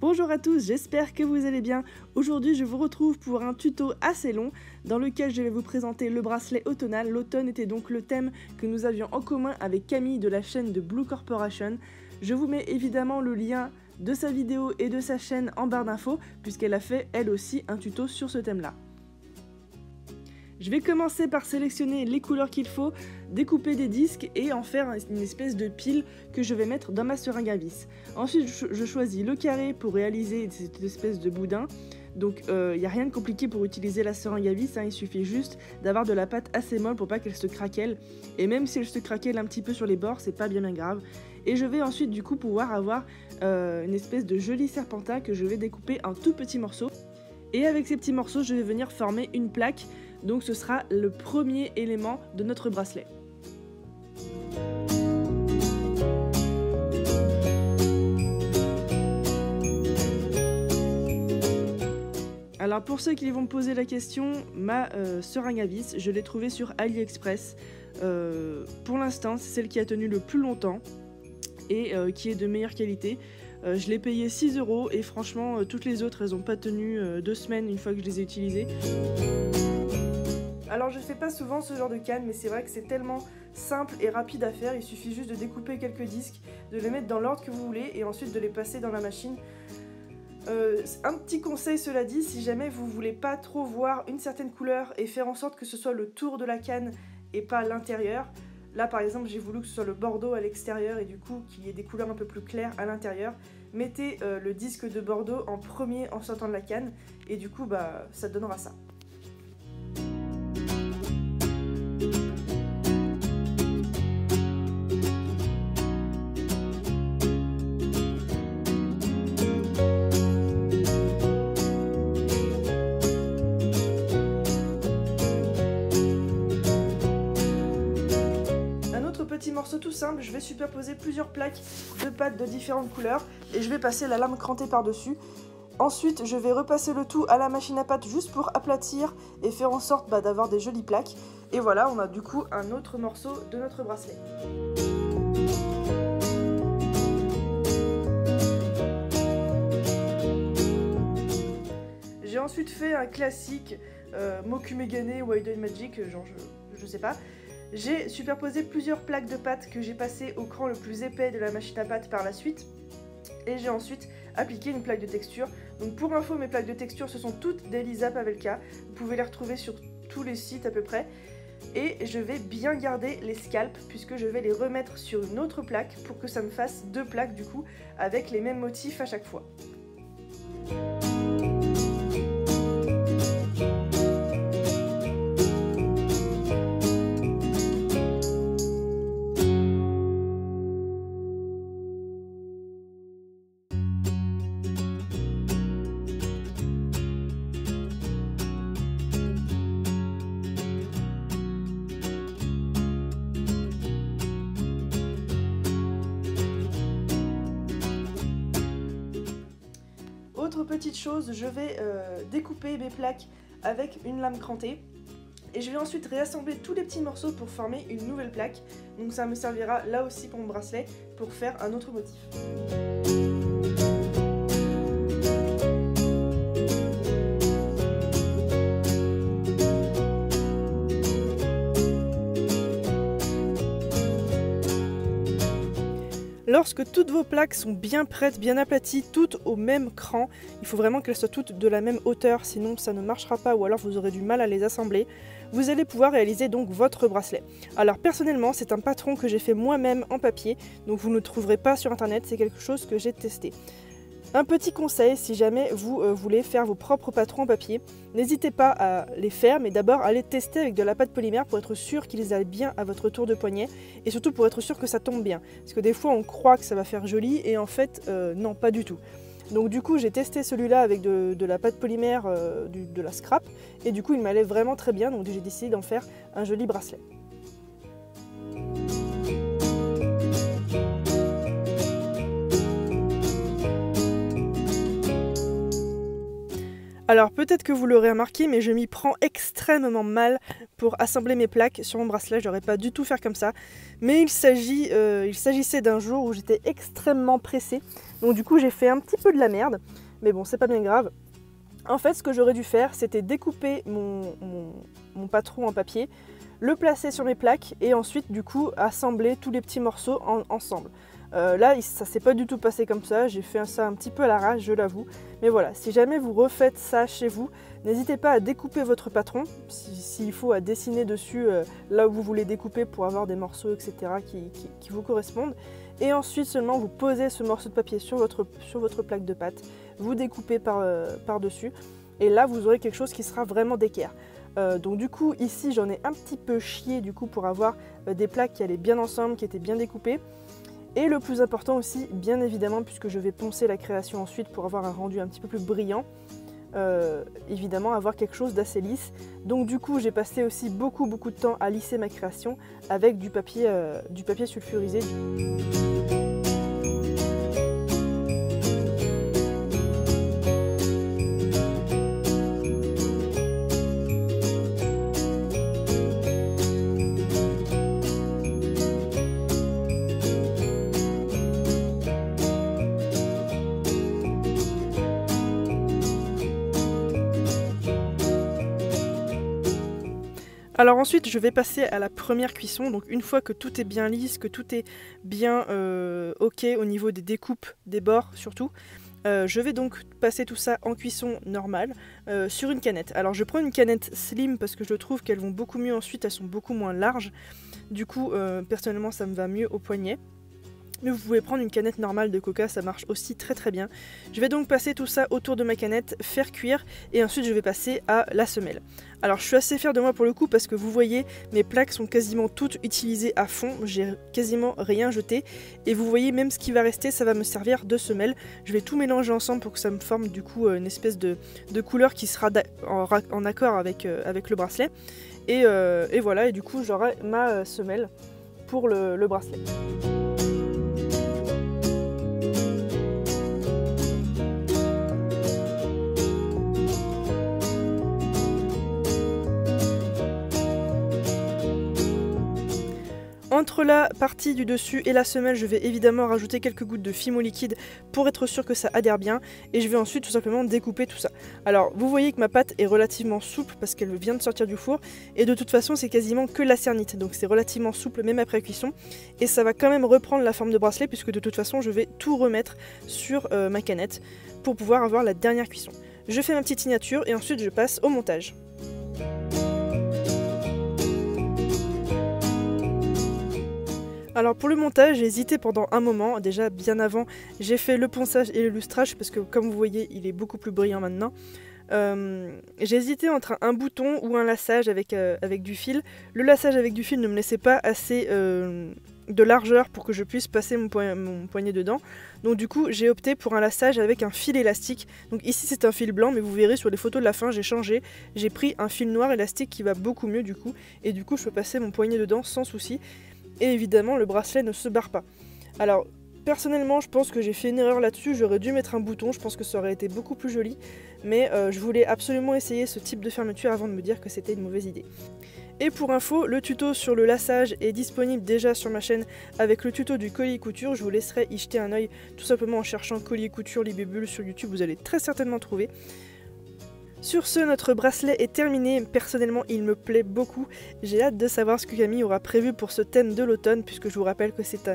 Bonjour à tous, j'espère que vous allez bien. Aujourd'hui je vous retrouve pour un tuto assez long dans lequel je vais vous présenter le bracelet automnal. L'automne était donc le thème que nous avions en commun avec Camille de la chaîne de Blue Corporation. Je vous mets évidemment le lien de sa vidéo et de sa chaîne en barre d'infos puisqu'elle a fait elle aussi un tuto sur ce thème là. Je vais commencer par sélectionner les couleurs qu'il faut, découper des disques et en faire une espèce de pile que je vais mettre dans ma seringue à vis. Ensuite je choisis le carré pour réaliser cette espèce de boudin. Donc il n'y a rien de compliqué pour utiliser la seringue à vis, il suffit juste d'avoir de la pâte assez molle pour pas qu'elle se craquelle. Et même si elle se craquelle un petit peu sur les bords, c'est pas bien grave. Et je vais ensuite du coup pouvoir avoir une espèce de joli serpentin que je vais découper en tout petits morceaux. Et avec ces petits morceaux, je vais venir former une plaque. Donc ce sera le premier élément de notre bracelet. Alors pour ceux qui vont me poser la question, ma seringue à vis, je l'ai trouvée sur AliExpress. Pour l'instant, c'est celle qui a tenu le plus longtemps et qui est de meilleure qualité. Je l'ai payé 6 € et franchement, toutes les autres, elles n'ont pas tenu 2 semaines une fois que je les ai utilisées. Alors je fais pas souvent ce genre de canne, mais c'est vrai que c'est tellement simple et rapide à faire. Il suffit juste de découper quelques disques, de les mettre dans l'ordre que vous voulez et ensuite de les passer dans la machine. Un petit conseil cela dit, si jamais vous voulez pas trop voir une certaine couleur et faire en sorte que ce soit le tour de la canne et pas l'intérieur. Là par exemple j'ai voulu que ce soit le bordeaux à l'extérieur et du coup qu'il y ait des couleurs un peu plus claires à l'intérieur. Mettez le disque de bordeaux en premier en sortant de la canne et du coup ça donnera ça. Petit morceau tout simple, je vais superposer plusieurs plaques de pâte de différentes couleurs et je vais passer la lame crantée par-dessus. Ensuite, je vais repasser le tout à la machine à pâte juste pour aplatir et faire en sorte d'avoir des jolies plaques. Et voilà, on a du coup un autre morceau de notre bracelet. J'ai ensuite fait un classique Mokumegane Wide Magic, genre je sais pas. J'ai superposé plusieurs plaques de pâte que j'ai passées au cran le plus épais de la machine à pâte par la suite. Et j'ai ensuite appliqué une plaque de texture. Donc pour info, mes plaques de texture, ce sont toutes des Lisa Pavelka. Vous pouvez les retrouver sur tous les sites à peu près. Et je vais bien garder les scalps puisque je vais les remettre sur une autre plaque pour que ça me fasse deux plaques du coup avec les mêmes motifs à chaque fois. Autre petite chose, je vais découper mes plaques avec une lame crantée et je vais ensuite réassembler tous les petits morceaux pour former une nouvelle plaque. Donc ça me servira là aussi pour mon bracelet pour faire un autre motif. Lorsque toutes vos plaques sont bien prêtes, bien aplaties, toutes au même cran, il faut vraiment qu'elles soient toutes de la même hauteur, sinon ça ne marchera pas ou alors vous aurez du mal à les assembler. Vous allez pouvoir réaliser donc votre bracelet. Alors personnellement, c'est un patron que j'ai fait moi-même en papier, donc vous ne le trouverez pas sur internet, c'est quelque chose que j'ai testé. Un petit conseil, si jamais vous voulez faire vos propres patrons en papier, n'hésitez pas à les faire, mais d'abord à les tester avec de la pâte polymère pour être sûr qu'ils aillent bien à votre tour de poignet et surtout pour être sûr que ça tombe bien. Parce que des fois on croit que ça va faire joli et en fait non, pas du tout. Donc du coup j'ai testé celui-là avec de la pâte polymère, de la scrap et du coup il m'allait vraiment très bien, donc j'ai décidé d'en faire un joli bracelet. Alors peut-être que vous l'aurez remarqué, mais je m'y prends extrêmement mal pour assembler mes plaques sur mon bracelet. Je n'aurais pas du tout faire comme ça. Mais il s'agissait d'un jour où j'étais extrêmement pressée Donc du coup j'ai fait un petit peu de la merde, mais bon c'est pas bien grave. En fait ce que j'aurais dû faire c'était découper mon patron en papier, le placer sur mes plaques et ensuite du coup assembler tous les petits morceaux ensemble. Là ça s'est pas du tout passé comme ça, j'ai fait ça un petit peu à l'arrache, je l'avoue. Mais voilà, si jamais vous refaites ça chez vous, n'hésitez pas à découper votre patron, s'il faut à dessiner dessus là où vous voulez découper pour avoir des morceaux etc. qui vous correspondent. Et ensuite seulement vous posez ce morceau de papier sur votre plaque de pâte, vous découpez par-dessus et là vous aurez quelque chose qui sera vraiment d'équerre. Donc du coup ici j'en ai un petit peu chié du coup pour avoir des plaques qui allaient bien ensemble, qui étaient bien découpées. Et le plus important aussi, bien évidemment, puisque je vais poncer la création ensuite pour avoir un rendu un petit peu plus brillant, évidemment avoir quelque chose d'assez lisse. Donc du coup j'ai passé aussi beaucoup de temps à lisser ma création avec du papier sulfurisé. Alors ensuite je vais passer à la première cuisson, donc une fois que tout est bien lisse, que tout est bien ok au niveau des découpes, des bords surtout, je vais donc passer tout ça en cuisson normale sur une canette. Alors je prends une canette slim parce que je trouve qu'elles vont beaucoup mieux ensuite, elles sont beaucoup moins larges, du coup personnellement ça me va mieux au poignet. Mais vous pouvez prendre une canette normale de coca, ça marche aussi très bien. Je vais donc passer tout ça autour de ma canette, faire cuire et ensuite je vais passer à la semelle. Alors je suis assez fière de moi pour le coup parce que vous voyez mes plaques sont quasiment toutes utilisées à fond, j'ai quasiment rien jeté et vous voyez même ce qui va rester ça va me servir de semelle. Je vais tout mélanger ensemble pour que ça me forme du coup une espèce de couleur qui sera en accord avec le bracelet et voilà et du coup j'aurai ma semelle pour le bracelet. Entre la partie du dessus et la semelle, je vais évidemment rajouter quelques gouttes de fimo liquide pour être sûr que ça adhère bien et je vais ensuite tout simplement découper tout ça. Alors vous voyez que ma pâte est relativement souple parce qu'elle vient de sortir du four et de toute façon c'est quasiment que la cernite donc c'est relativement souple même après cuisson et ça va quand même reprendre la forme de bracelet puisque de toute façon je vais tout remettre sur ma canette pour pouvoir avoir la dernière cuisson. Je fais ma petite signature et ensuite je passe au montage. Alors pour le montage, j'ai hésité pendant un moment, déjà bien avant, j'ai fait le ponçage et le lustrage parce que comme vous voyez, il est beaucoup plus brillant maintenant. J'ai hésité entre un bouton ou un laçage avec du fil. Le laçage avec du fil ne me laissait pas assez de largeur pour que je puisse passer mon poignet dedans. Donc du coup, j'ai opté pour un laçage avec un fil élastique. Donc ici c'est un fil blanc, mais vous verrez sur les photos de la fin, j'ai changé. J'ai pris un fil noir élastique qui va beaucoup mieux du coup. Et du coup, je peux passer mon poignet dedans sans souci. Et évidemment, le bracelet ne se barre pas. Alors, personnellement, je pense que j'ai fait une erreur là-dessus. J'aurais dû mettre un bouton, je pense que ça aurait été beaucoup plus joli. Mais je voulais absolument essayer ce type de fermeture avant de me dire que c'était une mauvaise idée. Et pour info, le tuto sur le laçage est disponible déjà sur ma chaîne avec le tuto du collier couture. Je vous laisserai y jeter un œil tout simplement en cherchant collier couture libellule sur YouTube. Vous allez très certainement trouver. Sur ce, notre bracelet est terminé. Personnellement, il me plaît beaucoup. J'ai hâte de savoir ce que Camille aura prévu pour ce thème de l'automne, puisque je vous rappelle que c'est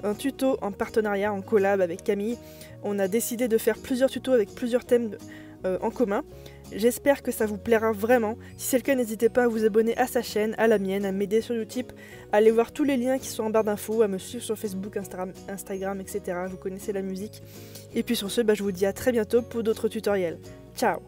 un tuto en partenariat, en collab avec Camille. On a décidé de faire plusieurs tutos avec plusieurs thèmes en commun. J'espère que ça vous plaira vraiment. Si c'est le cas, n'hésitez pas à vous abonner à sa chaîne, à la mienne, à m'aider sur Utip, à aller voir tous les liens qui sont en barre d'infos, à me suivre sur Facebook, Instagram, etc. Vous connaissez la musique. Et puis sur ce, je vous dis à très bientôt pour d'autres tutoriels. Ciao!